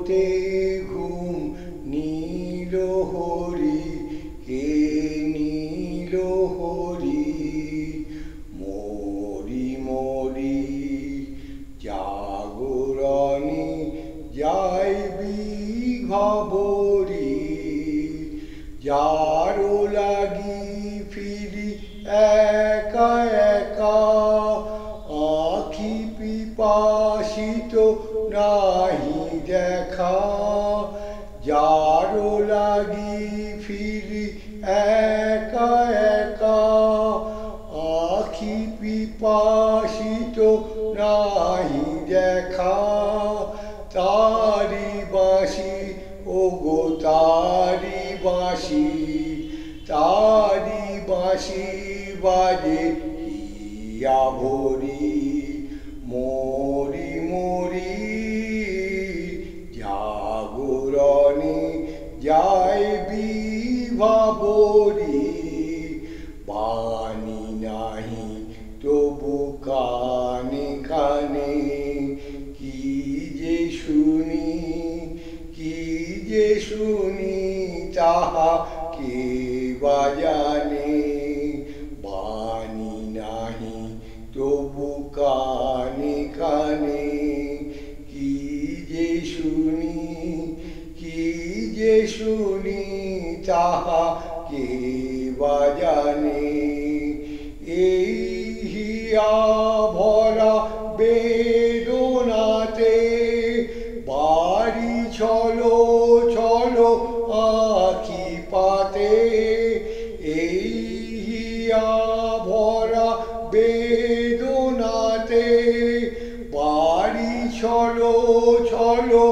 হতে ঘুম নীল হরি, কে নীল হরি। মরি মরি জাগরণে যাইবি ঘবরি, যারো লাগি ফিরি একা একা। আখি পিপাসিত নাহি দেখা, যারো লাগি ফিরি একা একা। আখি পিপাসিত নাহি দেখা, তারি বাঁশি ওগো তারি বাঁশি, তারি বাঁশি বাজে হিয়া ভরি। মরি মরি জাগরণে যাইবি ভাবরি, বাণী নাহি তবু কানে কানে। কি যে শুনি কি যে শুনি তাহা কে বা জানে। বাণী নাহি তবু কানে কানে, কি যে শুনি কি যে শুনি তাহা কে বা জানে। এই হিয়া ভরা বেদনাতে বাড়ি ছলো ছলো আখি পাতে। এই হিয়া ভরা বেদনাতে বাড়ি ছলো ছলো